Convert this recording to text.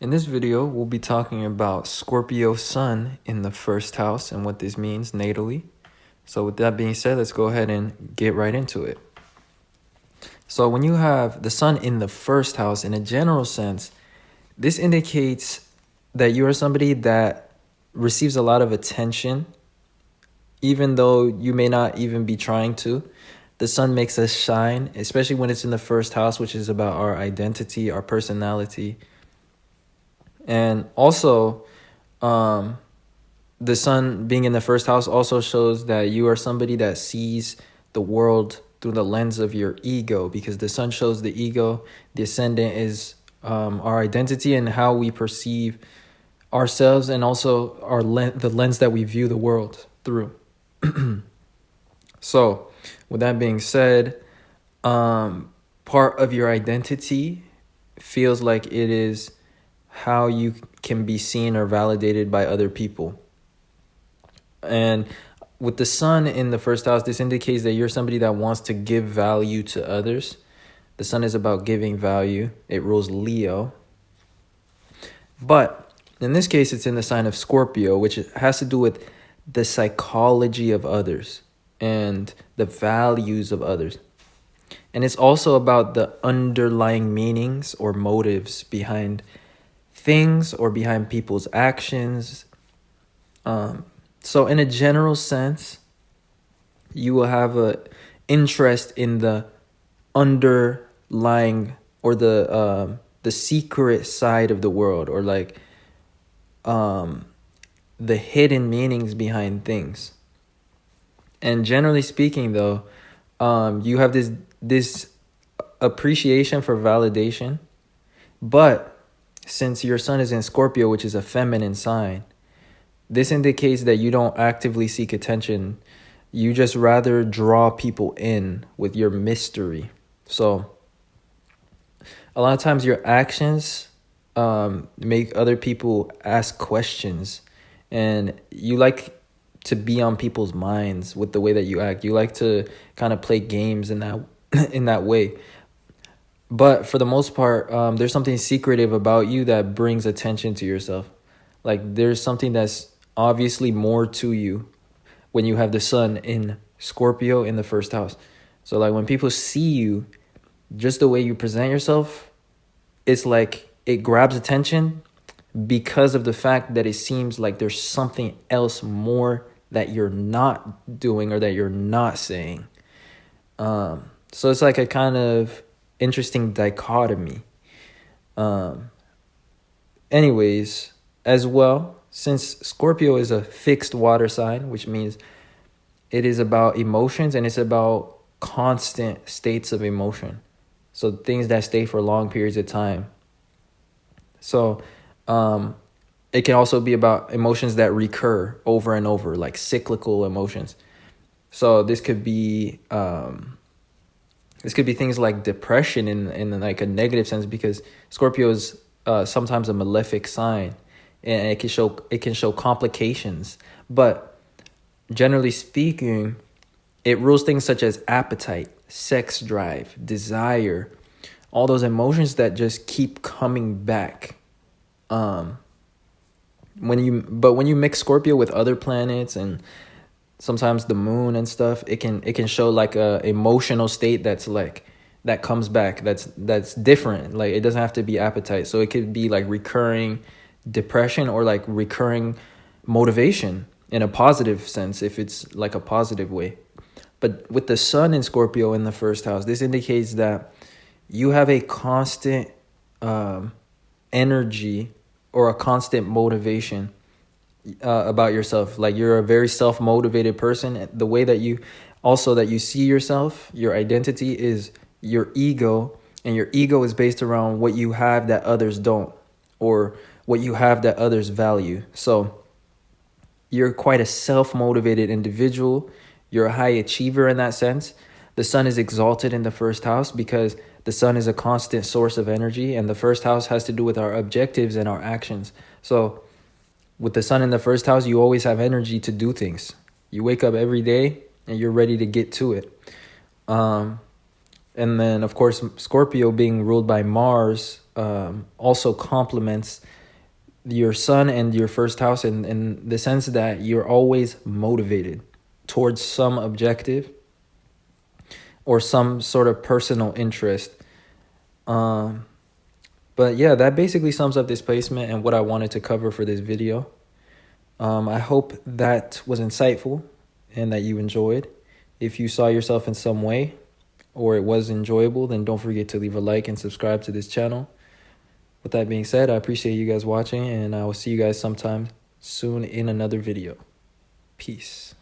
In this video, we'll be talking about Scorpio Sun in the first house and what this means natally. So with that being said, let's go ahead and get right into it. So when you have the Sun in the first house, in a general sense, this indicates that you are somebody that receives a lot of attention, even though you may not even be trying to. The Sun makes us shine, especially when it's in the first house, which is about our identity, our personality. And also, the Sun being in the first house also shows that you are somebody that sees the world through the lens of your ego, because the Sun shows the ego. The ascendant is our identity and how we perceive ourselves, and also the lens that we view the world through. So with that being said, part of your identity feels like it is how you can be seen or validated by other people. And with the Sun in the first house, this indicates that you're somebody that wants to give value to others. The Sun is about giving value. It rules Leo. But in this case, it's in the sign of Scorpio, which has to do with the psychology of others and the values of others. And it's also about the underlying meanings or motives behind things or behind people's actions. So in a general sense, you will have an interest in the underlying or the secret side of the world, or like the hidden meanings behind things. And generally speaking, though, you have this appreciation for validation, but since your Sun is in Scorpio, which is a feminine sign, this indicates that you don't actively seek attention. You just rather draw people in with your mystery. So a lot of times your actions make other people ask questions, and you like to be on people's minds with the way that you act. You like to kind of play games in that way. But for the most part, there's something secretive about you that brings attention to yourself. Like there's something that's obviously more to you when you have the Sun in Scorpio in the first house. So like when people see you, just the way you present yourself, it's like it grabs attention because of the fact that it seems like there's something else more that you're not doing or that you're not saying. So it's like a kind of interesting dichotomy. Anyways, as well, since Scorpio is a fixed water sign, which means it is about emotions and it's about constant states of emotion. So things that stay for long periods of time. So it can also be about emotions that recur over and over, like cyclical emotions. So this could be things like depression in like a negative sense, because Scorpio is sometimes a malefic sign, and it can show complications. But generally speaking, it rules things such as appetite, sex drive, desire, all those emotions that just keep coming back. When you mix Scorpio with other planets and sometimes the moon and stuff, it can show like a emotional state that comes back, that's different. Like it doesn't have to be appetite. So it could be like recurring depression or like recurring motivation in a positive sense, if it's like a positive way. But with the Sun in Scorpio in the first house, this indicates that you have a constant energy or a constant motivation about yourself. Like you're a very self-motivated person. The way that you see yourself, your identity is your ego, and your ego is based around what you have that others don't, or what you have that others value. So you're quite a self-motivated individual. You're a high achiever in that sense. The Sun is exalted in the first house because the Sun is a constant source of energy, and the first house has to do with our objectives and our actions. So with the Sun in the first house, you always have energy to do things. You wake up every day and you're ready to get to it. And then, of course, Scorpio being ruled by Mars also complements your sun and your first house in the sense that you're always motivated towards some objective or some sort of personal interest. But yeah, that basically sums up this placement and what I wanted to cover for this video. I hope that was insightful and that you enjoyed. If you saw yourself in some way or it was enjoyable, then don't forget to leave a like and subscribe to this channel. With that being said, I appreciate you guys watching, and I will see you guys sometime soon in another video. Peace.